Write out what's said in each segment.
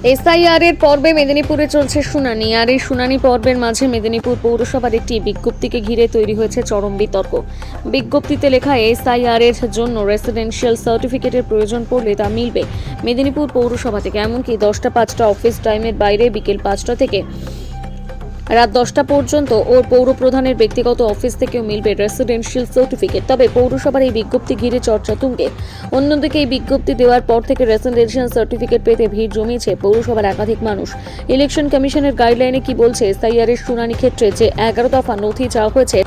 SIR এর পর্বে মেদিনীপুরে চলছে শুনানি, আর এই শুনানি পর্বের মাঝে মেদিনীপুর পৌরসভার একটি বিজ্ঞপ্তিকে ঘিরে তৈরি হয়েছে চরম বিতর্ক। বিজ্ঞপ্তিতে লেখা এসআইআর এর জন্য রেসিডেন্সিয়াল সার্টিফিকেটের প্রয়োজন পড়লে তা মিলবে মেদিনীপুর পৌরসভা থেকে, এমনকি 10টা-5টা অফিস টাইমের বাইরে বিকেল 5টা থেকে রাত 10টা পর্যন্ত ওর পৌর প্রধানের ব্যক্তিগত অফিস থেকেও মিলবে রেসিডেন্সিয়াল সার্টিফিকেট। তবে পৌরসভার এই বিজ্ঞপ্তি ঘিরে চর্চা তুঙ্গে। অন্যদিকে এই বিজ্ঞপ্তি দেওয়ার পর থেকে রেসিডেন্সিয়াল সার্টিফিকেট পেতে ভিড় জমিয়েছে পৌরসভার একাধিক মানুষ। ইলেকশন কমিশনের গাইডলাইনে কি বলছে এসআইআর এর শুনানি ক্ষেত্রে যে 11 দফা নথি চাওয়া হয়েছে,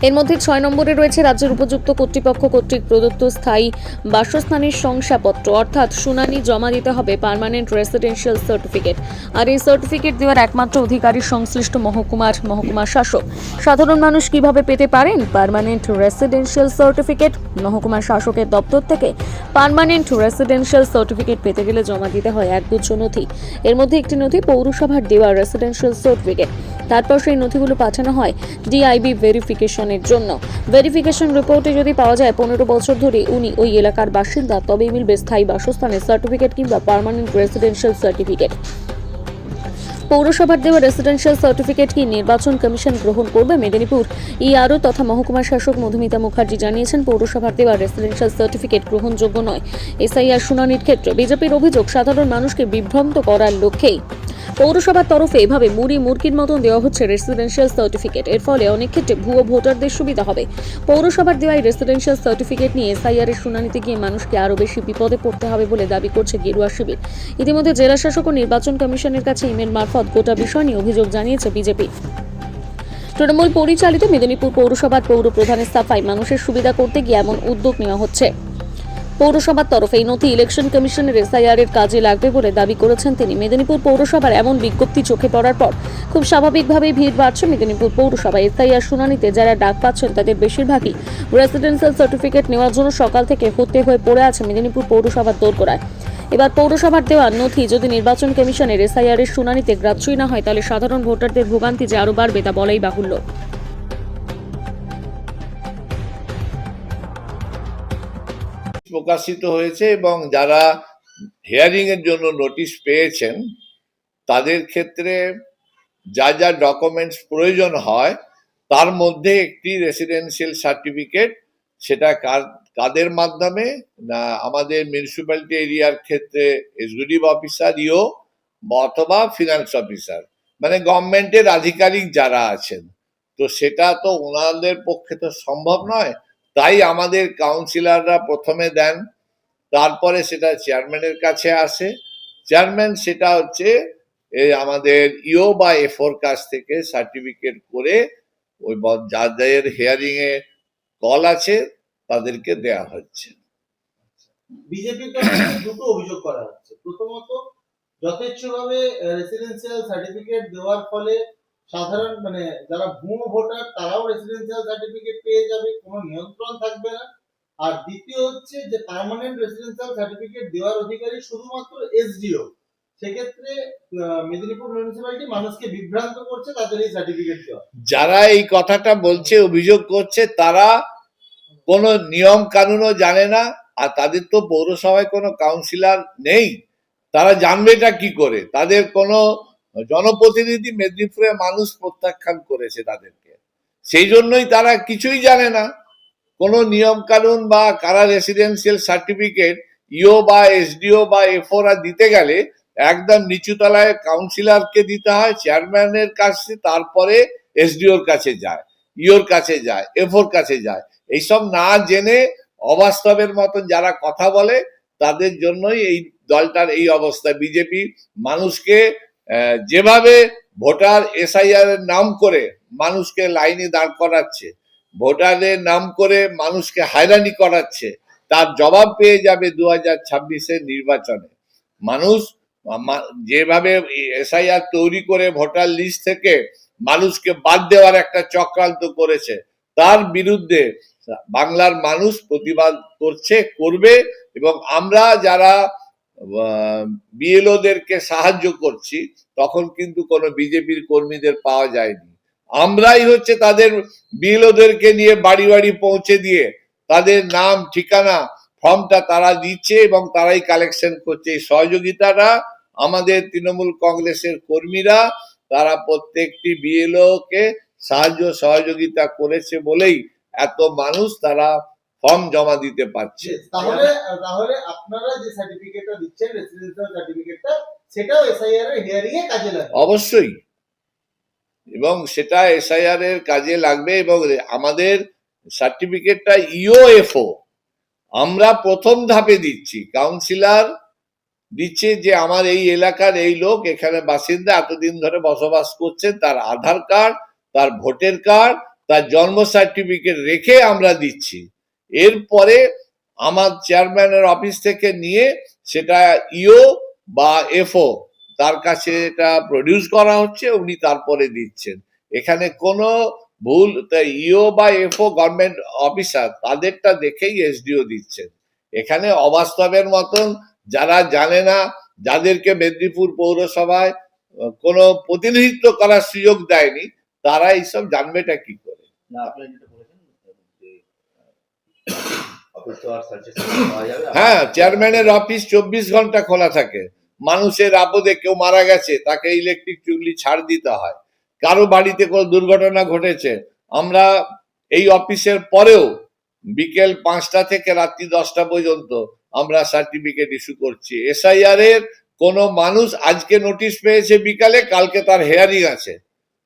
এর মধ্যে 6 নম্বরে রয়েছে রাজ্যের উপযুক্ত কর্তৃপক্ষ কর্তৃক প্রদত্ত স্থায়ী বাসস্থানের শংসাপত্র, অর্থাৎ শুনানি জমা দিতে হবে পার্মানেন্ট রেসিডেন্সিয়াল সার্টিফিকেট। আর এই সার্টিফিকেট দেওয়ার একমাত্র অধিকারী সংশ্লিষ্ট মহকুমা শাসক। সাধারণ মানুষ কিভাবে পেতে পারেন পার্মানেন্ট রেসিডেন্সিয়াল সার্টিফিকেট? মহকুমা শাসকের দপ্তর থেকে পার্মানেন্ট রেসিডেন্সিয়াল সার্টিফিকেট পেতে গেলে জমা দিতে হয় একগুচ্ছ নথি। এর মধ্যে একটি নথি পৌরসভার দেওয়া রেসিডেন্সিয়াল সার্টিফিকেট। তারপর সেই নথিগুলো পাঠানো হয় ডিআইবি ভেরিফিকেশনের জন্য। ভেরিফিকেশন রিপোর্টে যদি পাওয়া যায় 15 বছর ধরে উনি ওই এলাকার বাসিন্দা, তবেই মিলবে স্থায়ী বাসস্থানের সার্টিফিকেট কিংবা পার্মানেন্ট রেসিডেন্সিয়াল সার্টিফিকেট। পৌরসভার দেওয়া রেসিডেন্সিয়াল সার্টিফিকেট কি নির্বাচন কমিশন গ্রহণ করবে? মেদিনীপুর ইআরও তথা মহকুমা শাসক মধুমিতা মুখার্জি জানিয়েছেন, পৌরসভার দেওয়া রেসিডেন্সিয়াল সার্টিফিকেট গ্রহণযোগ্য নয় এসআইআর শুনানির ক্ষেত্রে। বিজেপির অভিযোগ, সাধারণ মানুষকে বিভ্রান্ত করার লক্ষ্যেই পৌরসভার তরফে এভাবে মুড়কির মতন দেওয়া হচ্ছে রেসিডেন্সিয়াল সার্টিফিকেট। এর ফলে অনেক ক্ষেত্রে ভুয়ো ভোটারদের সুবিধা হবে। পৌরসভার দেওয়া রেসিডেন্সিয়াল সার্টিফিকেট নিয়ে এসআইআর এর শুনানিতে গিয়ে মানুষকে আরও বেশি বিপদে পড়তে হবে বলে দাবি করছে গেরুয়া শিবির। ইতিমধ্যে জেলা শাসক ও নির্বাচন কমিশনের কাছে ইমেল মারফত গোটা বিষয় নিয়ে অভিযোগ জানিয়েছে বিজেপি। তৃণমূল পরিচালিত মেদিনীপুর পৌরসভার পৌর প্রধানের সাফাই, মানুষের সুবিধা করতে গিয়ে এমন উদ্যোগ নেওয়া হচ্ছে। পৌরসভার তরফে এই নথি ইলেকশন কমিশনের এসআইআর এর কাজে লাগবে বলে দাবি করেছেন তিনি। মেদিনীপুর পৌরসভার এমন বিজ্ঞপ্তি চোখে পড়ার পর খুব স্বাভাবিকভাবেই ভিড় বাড়ছে মেদিনীপুর পৌরসভায়। এসআইআর শুনানিতে যারা ডাক পাচ্ছেন তাদের বেশিরভাগই রেসিডেন্সিয়াল সার্টিফিকেট নেওয়ার জন্য সকাল থেকে হয়ে পড়ে আছে মেদিনীপুর পৌরসভার দোরগোড়ায়। এবার পৌরসভার দেওয়া নথি যদি নির্বাচন কমিশনের এসআইআর এর শুনানিতে গ্রাহ্যই না হয়, তাহলে সাধারণ ভোটারদের ভোগান্তি যে আরও বাড়বে তা বলাই বাহুল্য। প্রকাশিত হয়েছে এবং যারা হিয়ারিং এর জন্য নোটিশ পেয়েছেন তাদের ক্ষেত্রে যা যা ডকুমেন্টস প্রয়োজন হয় তার মধ্যে একটি রেসিডেন্সিয়াল সার্টিফিকেট, সেটা কাদের মাধ্যমে না আমাদের মিউনিসিপ্যালিটি এরিয়ার ক্ষেত্রে এক্সিকিউটিভ অফিসার ইও অথবা ফিনান্স অফিসার, মানে গভর্নমেন্টের আধিকারিক যারা আছেন। তো সেটা তো ওনাদের পক্ষে তো সম্ভব নয়, তাই আমাদের কাউন্সিলররা প্রথমে দেন, তারপরে সেটা চেয়ারম্যানের কাছে আসে। চেয়ারম্যান সেটা হচ্ছে আমাদের ইও বা এফওর কাছ থেকে সার্টিফিকেট করে ওই যাদের হিয়ারিং এ কল আছে তাদেরকে দেয়া হচ্ছে। বিজেপির দুটো অভিযোগ করা হচ্ছে। প্রথমত, যথেচ্ছভাবে রেসিডেন্সিয়াল সার্টিফিকেট দেওয়ার ফলে সাধারণ যারা ভুয়ো ভোটার তারাও রেসিডেন্সিয়াল সার্টিফিকেট পেয়ে যাবে, কোনো নিয়ন্ত্রণ থাকবে না। আর দ্বিতীয় হচ্ছে যে পার্মানেন্ট রেসিডেন্সিয়াল সার্টিফিকেট দেওয়ার অধিকারী শুধুমাত্র এসডিও। সেক্ষেত্রে মেদিনীপুর মিউনিসিপ্যালিটি মানুষকে বিভ্রান্ত করছে তাদের এই সার্টিফিকেট দেওয়া। যারা এই কথাটা বলছে, অভিযোগ করছে, তারা কোনো নিয়ম কানুনও জানে না, আর তাদের তো পৌরসভায় কোনো কাউন্সিলর নেই, তারা জানবে এটা কি করে? তাদের কোনো জনপ্রতিনিধি মেদিনীপুরে মানুষ প্রত্যাখ্যান করেছে তাদেরকে, সেই জন্যই তারা কিছুই জানে না। কোনো নিয়ম কানুন বা কারা রেসিডেন্সিয়াল সার্টিফিকেট ইও বা এসডিও বা এফওর দিতে গেলে একদম নিচুতলায় কাউন্সিলরকে দিতে হয়, চেয়ারম্যানের কাছে, তারপরে এসডিওর কাছে যায়, ইওর কাছে যায়, এফওর কাছে যায়। এইসব না জেনে অবাস্তবের মতন যারা কথা বলে তাদের জন্যই এই দলটার এই অবস্থা। বিজেপি মানুষকে যেভাবে ভোটার এসআইআর এর নাম করে মানুষকে লাইনে দাঁড় করাচ্ছে, ভোটারের নাম করে মানুষকে হয়রানি করাচ্ছে, তার জবাব পেয়ে যাবে 2026-এর নির্বাচনে। মানুষ যেভাবে এসআইআর তৈরি করে ভোটার লিস্ট থেকে মানুষকে বাদ দেওয়ার একটা চক্রান্ত করেছে, তার বিরুদ্ধে বাংলার মানুষ প্রতিবাদ করবে। এবং আমরা যারা বিএলওদেরকে সাহায্য করছি তখন কিন্তু কোনো বিজেপির কর্মীদের পাওয়া যায়নি। আমরাই হচ্ছে তাদের বিএলওদেরকে নিয়ে বাড়ি বাড়ি পৌঁছে দিয়ে তাদের নাম ঠিকানা ফর্মটা তারা দিচ্ছে এবং তারাই কালেকশন করছে। এই সহযোগিতাটা আমাদের তৃণমূল কংগ্রেসের কর্মীরা তারা প্রত্যেকটি বিএলও কে সাহায্য সহযোগিতা করেছে বলেই এত মানুষ তারা ফর্ম জমা দিতে পারছে। তাহলে তাহলে আপনারা যে সার্টিফিকেটটা দিচ্ছেন রেসিডেন্সিয়াল সার্টিফিকেটটা সেটাও এসআইআর এর হিয়ারিং এ কাজে লাগবে অবশ্যই, এবং সেটা এসআইআর এর কাজে লাগবে। এবং আমাদের সার্টিফিকেটটা ইওএফও আমরা প্রথম ধাপে দিচ্ছি, কাউন্সিলর দিচ্ছে যে আমার এই এলাকার এই লোক এখানে বাসিন্দা এতদিন ধরে বসবাস করছে, তার আধার কার্ড, তার ভোটার কার্ড, তার জন্ম সার্টিফিকেট রেখে আমরা দিচ্ছি। এরপরে আমার চেয়ারম্যানের অফিস থেকে নিয়ে সেটা ইও বা এফও তার কাছে এটা প্রডিউস করা হচ্ছে, উনি তারপরে দিচ্ছেন। এখানে কোনো ভুল, ইও বা এফও গভর্নমেন্ট অফিসার তাদেরটা দেখেই এসডিও দিচ্ছেন। এখানে অবাস্তবের মতন যারা জানে না, যাদেরকে মেদিনীপুর পৌরসভায় কোনো প্রতিনিধিত্ব করার সুযোগ দেয়নি, তারা এইসব জানবেটা কি করে? না, আপনারা যেটা বলেছেন যে অফিস তো আর সার্চেস পাওয়া যাবে। হ্যাঁ, চেয়ারম্যানের অফিস 24 ঘন্টা খোলা থাকে। মানুষের আপদে কেউ মারা গেছে, তাকে ইলেকট্রিক চুল্লি ছাড় দিতে হয়। কারো বাড়িতে কোনো দুর্ঘটনা ঘটেছে, আমরা এই অফিসের পরেও বিকেল 5টা থেকে রাত্রি 10টা পর্যন্ত আমরা সার্টিফিকেট ইস্যু করছি। এসআইআর এর কোনো মানুষ আজকে নোটিশ পেয়েছে বিকালে, কালকে তার হেয়ারিং আছে,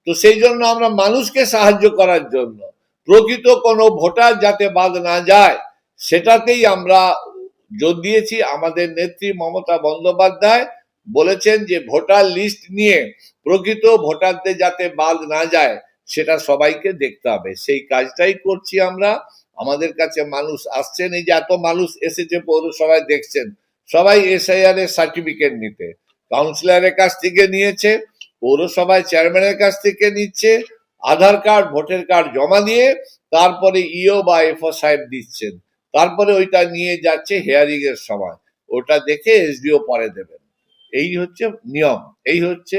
তো সেই জন্য আমরা মানুষকে সাহায্য করার জন্য প্রকৃত কোনো ভোটার যাতে বাদ না যায় সেটাতেই আমরা জোর দিয়েছি। আমাদের নেত্রী মমতা বন্দ্যোপাধ্যায় বলেছেন যে ভোটার লিস্ট নিয়ে প্রকৃত ভোটারদের যাতে বাদ না যায় সেটা সবাইকে দেখতে হবে, সেই কাজটাই করছি আমরা। আমাদের কাছে মানুষ আসছেন, এই যে এত মানুষ এসেছে পৌরসভায় দেখছেন, সবাই এসআইআর এর সার্টিফিকেট নিতে কাউন্সিলরের কাছ থেকে নিয়েছে, পৌরসভায় চেয়ারম্যানের কাছ থেকে নিচ্ছে, আধার কার্ড ভোটার কার্ড জমা দিয়ে তারপরে ইও বা এফও সাহেব দিচ্ছেন, তারপরে ওইটা নিয়ে যাচ্ছে হেয়ারিং এর সময়, ওটা দেখে এসডিও পরে দেবেন। এই হচ্ছে নিয়ম, এই হচ্ছে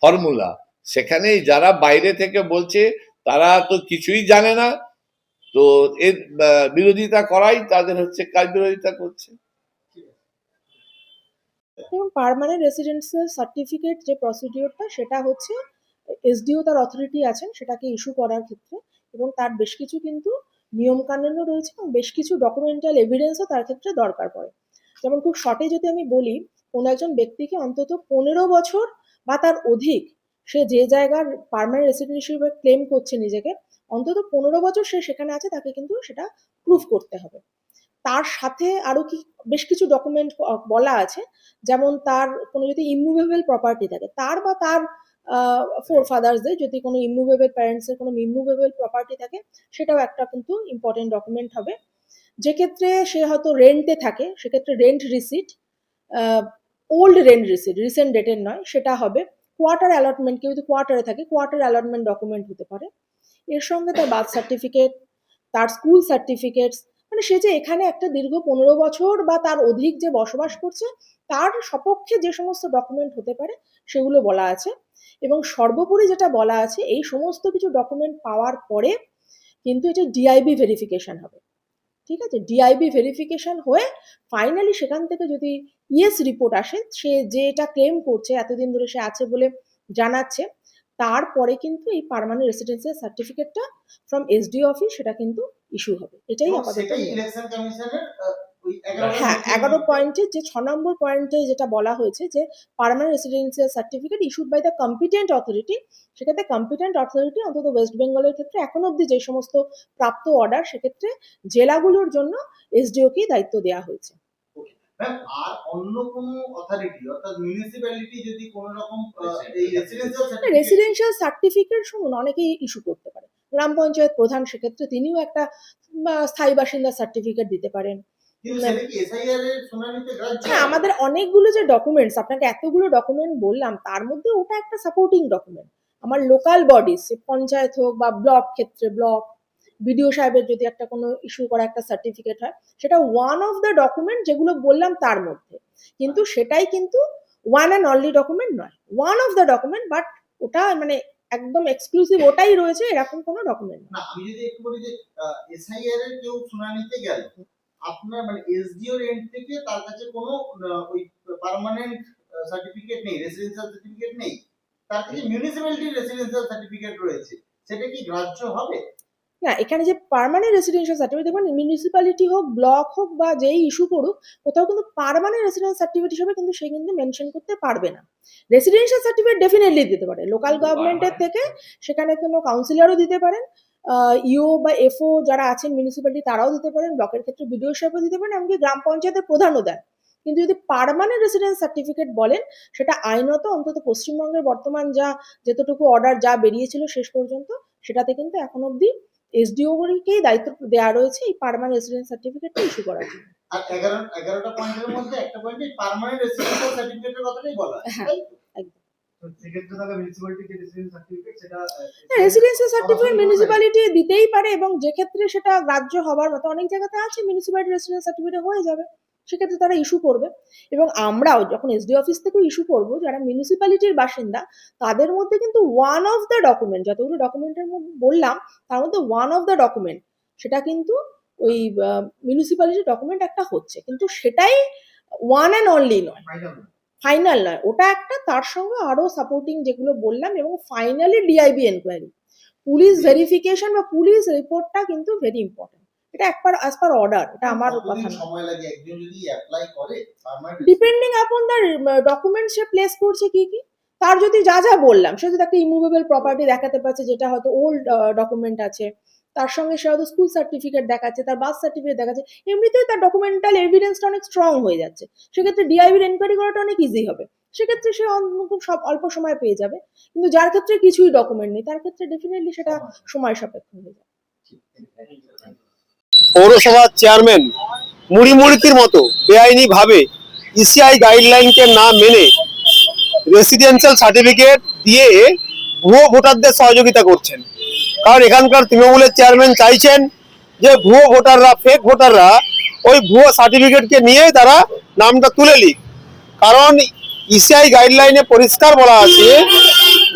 ফর্মুলা। সেখানে যারা বাইরে থেকে বলছে তারা তো কিছুই জানে না, তো এর বিরোধিতা করাই তাদের হচ্ছে কাজ, বিরোধিতা করছে। এবং পার্মানেন্ট রেসিডেন্সিয়াল সার্টিফিকেট যে প্রসিডিওরটা সেটা হচ্ছে এসডিও তার অথরিটি আছেন সেটাকে ইস্যু করার ক্ষেত্রে, এবং তার বেশ কিছু কিন্তু নিয়মকানুনও রয়েছে এবং বেশ কিছু ডকুমেন্টাল এভিডেন্সও তার ক্ষেত্রে দরকার পড়ে। যেমন খুব শর্টে যদি আমি বলি, কোনো একজন ব্যক্তিকে অন্তত 15 বছর বা তার অধিক সে যে জায়গার পার্মানেন্ট রেসিডেন্ট হিসেবে ক্লেম করছে নিজেকে, অন্তত 15 বছর সে সেখানে আছে তাকে কিন্তু সেটা প্রুফ করতে হবে। তার সাথে আরো কি বেশ কিছু ডকুমেন্ট বলা আছে, যেমন তার কোনো যদি ইমুভেবল প্রপার্টি থাকে, তার বা তার ফোর ফাদার্সদের যদি কোনো ইমুভেবল প্যারেন্টসের কোনো ইমুভেবল প্রপার্টি থাকে, সেটাও একটা কিন্তু ইম্পর্টেন্ট ডকুমেন্ট হবে। যে ক্ষেত্রে সে হয়তো রেন্টে থাকে সেক্ষেত্রে rent receipt, old rent receipt, recent ডেটের নয়, সেটা হবে। কোয়ার্টার অ্যালটমেন্ট, কেউ যদি কোয়ার্টারে থাকে কোয়ার্টার অ্যালটমেন্ট ডকুমেন্ট হতে পারে। এর সঙ্গে তার বার্থ সার্টিফিকেট, তার স্কুল সার্টিফিকেটস, মানে সে যে এখানে একটা দীর্ঘ 15 বছর বা তার অধিক যে বসবাস করছে তার সপক্ষে যে সমস্ত ডকুমেন্ট হতে পারে সেগুলো বলা আছে। এবং সর্বোপরি যেটা বলা আছে, এই সমস্ত কিছু ডকুমেন্ট পাওয়ার পরে কিন্তু এটা ডিআইবি ভেরিফিকেশন হবে। ঠিক আছে, ডিআইবি ভেরিফিকেশন হয়ে ফাইনালি সেখান থেকে যদি ইয়েস রিপোর্ট আসে, সে যেটা ক্লেম করছে এতদিন ধরে সে আছে বলে জানাচ্ছে, তারপরে কিন্তু এই পার্মানেন্ট রেসিডেন্সিয়াল সার্টিফিকেটটা ফ্রম এসডি অফিস সেটা কিন্তু ইস্যু হবে। এটাই এবং আপাতত সেটাই নিয়ম। ইলেকশন কমিশনের ওই হ্যাঁ, 11 পয়েন্টে যে 6 নম্বর পয়েন্টে যেটা বলা হয়েছে যে permanent residential certificate issued by the competent authority, সেক্ষেত্রে কম্পিটেন্ট অথরিটি অন্তত ওয়েস্ট বেঙ্গলের ক্ষেত্রে এখন অব্দি যে সমস্ত প্রাপ্ত অর্ডার সেক্ষেত্রে জেলাগুলোর জন্য এসডিওকেই দায়িত্ব দেওয়া হয়েছে। ম্যাম, আর অন্য কোনো অথরিটি অর্থাৎ মিউনিসিপ্যালিটি যদি কোনো রকম এই রেসিডেন্সিয়াল সার্টিফিকেট রেসিডেন্সিয়াল সার্টিফিকেট শুনুন অনেকেই ইস্যু করতে পারে, গ্রাম পঞ্চায়েত প্রধান সেক্ষেত্রে তিনিও একটা স্থায়ী বাসিন্দা সার্টিফিকেট দিতে পারেন। কিন্তু সেটা কি এসআইআর এর শুনানিতে গ্রাহ্য? হ্যাঁ, আমাদের অনেকগুলো যে ডকুমেন্টস, আপনাকে এতগুলো ডকুমেন্ট বললাম, তার মধ্যে ওটা একটা সাপোর্টিং ডকুমেন্ট। আমার লোকাল বডিজ, পঞ্চায়েত হোক বা ব্লক ক্ষেত্রে ব্লক বিডিও সাহেবের যদি একটা কোনো ইস্যু করা একটা সার্টিফিকেট হয়, সেটা ওয়ান অফ দ্য ডকুমেন্ট যেগুলো বললাম তার মধ্যে, কিন্তু সেটাই কিন্তু ওয়ান অ্যান্ড অনলি ডকুমেন্ট নয়, one of the document, but ওটা মানে একদম এক্সক্লুসিভ ওটাই রয়েছে এরকম কোনো ডকুমেন্ট না, আমি যদি একটু বলি যে এসআইআর এর কেউ শুনানিতে গেল, আপনার মানে এসডিও এন্ড থেকে তার কাছে কোনো ওই পার্মানেন্ট সার্টিফিকেট নেই, রেসিডেন্সিয়াল সার্টিফিকেট নেই, তার কাছে মিউনিসিপ্যালিটির রেসিডেন্সিয়াল সার্টিফিকেট রয়েছে, সেটা কি গ্রাহ্য হবে? না, এখানে যে পার্মানেন্ট রেসিডেন্সিয়াল সার্টিফিকেট, দেখবেন মিউনিসিপ্যালিটি হোক, ব্লক হোক বা যেই ইস্যু করুক, কোথাও কিন্তু পার্মানেন্ট রেসিডেন্স সার্টিফিকেট হিসেবে কিন্তু সে কিন্তু মেনশন করতে পারবে না। রেসিডেন্সিয়াল সার্টিফিকেট ডেফিনেটলি দিতে পারে লোকাল গভর্নমেন্টের থেকে, সেখানে কোনো কাউন্সিলরও দিতে পারেন, ইও বা এফও যারা আছেন মিউনিসিপ্যালিটি তারাও দিতে পারেন, ব্লকের ক্ষেত্রে বিডিও সাহেবও দিতে পারেন, এমনকি গ্রাম পঞ্চায়েতের প্রধানও দেন। কিন্তু যদি পার্মানেন্ট রেসিডেন্স সার্টিফিকেট বলেন, সেটা আইনত অন্তত পশ্চিমবঙ্গের বর্তমান যেতটুকু অর্ডার যা বেরিয়েছিল শেষ পর্যন্ত, সেটাতে কিন্তু এখন অব্দি এসডিওকেই দায়িত্ব দেওয়া রয়েছে এই পার্মানেন্ট রেসিডেন্স সার্টিফিকেটটা ইস্যু করার জন্য। আর 11টা পয়েন্টের মধ্যে একটা পয়েন্টে পার্মানেন্ট রেসিডেন্সিয়াল সার্টিফিকেটের কথাটাই বলা আছে, হ্যাঁ, তাই তো? একদম। তো সেক্ষেত্রে তাহলে মিউনিসিপ্যালিটির যে রেসিডেন্স সার্টিফিকেট সেটা রেসিডেন্সিয়াল সার্টিফিকেট মিউনিসিপ্যালিটি দিতেই পারে, এবং যে ক্ষেত্রে সেটা গ্রাহ্য হবার মতো অনেক জায়গাতে আছে, মিউনিসিপ্যালিটি রেসিডেন্স সার্টিফিকেট হয়ে যাবে, সেক্ষেত্রে তারা ইস্যু করবে। এবং আমরাও যখন এসডি অফিস থেকেও ইস্যু করব, যারা মিউনিসিপ্যালিটির বাসিন্দা তাদের মধ্যে কিন্তু ওয়ান অফ দ্য ডকুমেন্ট, যতগুলো ডকুমেন্টের মধ্যে বললাম তার মধ্যে ওয়ান অফ দ্য ডকুমেন্ট সেটা কিন্তু ওই মিউনিসিপ্যালিটির ডকুমেন্ট একটা হচ্ছে, কিন্তু সেটাই ওয়ান অ্যান্ড অনলি নয়, ফাইনাল নয়, ওটা একটা, তার সঙ্গে আরো সাপোর্টিং যেগুলো বললাম, এবং finally DIB enquiry, police verification বা পুলিশ রিপোর্টটা কিন্তু ভেরি ইম্পর্টেন্ট। এটা একবার অ্যাজ পার অর্ডার, এটা আমার কথা না। সময় লাগে একজন যদি অ্যাপ্লাই করে permanent? Depending upon the document say place করছে কি কি, তার যদি যা যা বললাম, সে যদি একটা ইমুভেবল প্রপার্টি দেখাতে পারছে যেটা হয়তো ওল্ড ডকুমেন্ট আছে, তার সঙ্গে সে হয়তো স্কুল সার্টিফিকেট দেখাচ্ছে, তার বার্থ সার্টিফিকেট দেখাচ্ছে, এমনিতেই তার ডকুমেন্টাল এভিডেন্সটা অনেক স্ট্রং হয়ে যাচ্ছে, সেক্ষেত্রে ডিআইবির এনকোয়ারি করাটা অনেক ইজি হবে, সেক্ষেত্রে সে খুব অল্প সময় পেয়ে যাবে। কিন্তু যার ক্ষেত্রে কিছুই ডকুমেন্ট নেই, তার ক্ষেত্রে ডেফিনেটলি সেটা সময় সাপেক্ষ হয়ে যাবে। পৌরসভার চেয়ারম্যান মুড়িমুড়কির মতো বেআইনি ভাবে ইসিআই গাইডলাইনকে না মেনে রেসিডেন্সিয়াল সার্টিফিকেট দিয়ে ভুয়ো ভোটারদের সহযোগিতা করছেন। কারণ এখানকার তৃণমূলের চেয়ারম্যান চাইছেন যে ভুয়ো ভোটাররা, ফেক ভোটাররা ওই ভুয়ো সার্টিফিকেটকে নিয়ে তারা নামটা তুলে নিক। কারণ ইসিআই গাইডলাইনে পরিষ্কার বলা আছে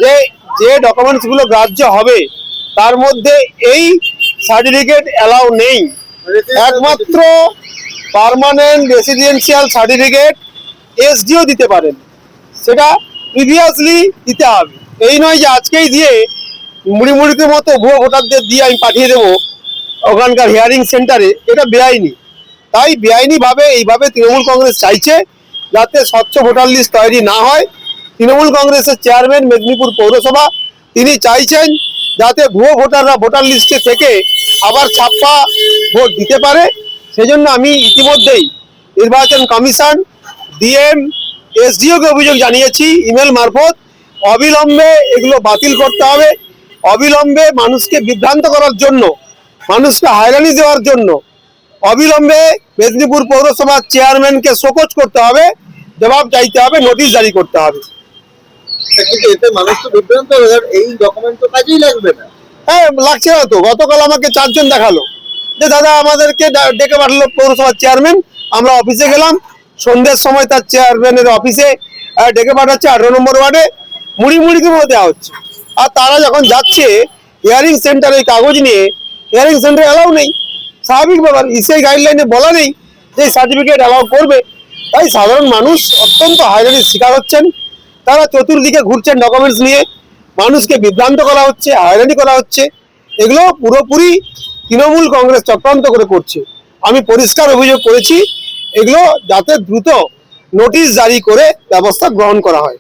যে যে ডকুমেন্টসগুলো গ্রাহ্য হবে তার মধ্যে এই সার্টিফিকেট অ্যালাউ নেই। একমাত্র পার্মানেন্ট রেসিডেন্সিয়াল সার্টিফিকেট এসডিও দিতে পারেন, সেটা প্রিভিয়াসলি দিতে হবে। এই নয় যে আজকেই দিয়ে মুড়িমুড়ির মতো ভুয়ো ভোটারদের দিয়ে আমি পাঠিয়ে দেবো ওখানকার হিয়ারিং সেন্টারে, এটা বেআইনি। তাই বেআইনিভাবে এইভাবে তৃণমূল কংগ্রেস চাইছে যাতে স্বচ্ছ ভোটার লিস্ট তৈরি না হয়। তৃণমূল কংগ্রেসের চেয়ারম্যান মেদিনীপুর পৌরসভা তিনি চাইছেন যাতে ভুয়ো ভোটাররা ভোটার লিস্টে থেকে আবার ছাপ্পা ভোট দিতে পারে। সেজন্য আমি ইতিমধ্যেই নির্বাচন কমিশন, ডিএম, এসডিওকে অভিযোগ জানিয়েছি ইমেল মারফত। অবিলম্বে এগুলো বাতিল করতে হবে। অবিলম্বে মানুষকে বিভ্রান্ত করার জন্য, মানুষকে হয়রানি দেওয়ার জন্য অবিলম্বে মেদিনীপুর পৌরসভার চেয়ারম্যানকে শোকজ করতে হবে, জবাব চাইতে হবে, নোটিশ জারি করতে হবে। কিন্তু এতে মানুষ তো বিভ্রান্ত হবে, এই ডকুমেন্ট তো কাজেই লাগবে না। হ্যাঁ, লাগছে না তো। গতকাল আমাকে 4 জন দেখালো যে দাদা আমাদেরকে ডেকে পাঠালো পৌরসভার চেয়ারম্যান, আমরা অফিসে গেলাম, সন্ধ্যের সময় তার চেয়ারম্যানের অফিসে ডেকে পাঠাচ্ছে 18 নম্বর ওয়ার্ডে, মুড়িকে দেওয়া হচ্ছে। আর তারা যখন যাচ্ছে হিয়ারিং সেন্টারে কাগজ নিয়ে, হিয়ারিং সেন্টারে অ্যালাউ নেই, স্বাভাবিক ব্যাপার। ইসিআই গাইডলাইনে বলা নেই যে সার্টিফিকেট অ্যালাউ করবে। তাই সাধারণ মানুষ অত্যন্ত হয়রানির শিকার হচ্ছেন। তারা চতুর্দিকে ঘুরছেন ডকুমেন্টস নিয়ে, মানুষকে বিভ্রান্ত করা হচ্ছে, হয়রানি করা হচ্ছে। এগুলো পুরোপুরি তৃণমূল কংগ্রেস চক্রান্ত করে করছে। আমি পরিষ্কার অভিযোগ করেছি, এগুলো যাতে দ্রুত নোটিশ জারি করে ব্যবস্থা গ্রহণ করা হয়।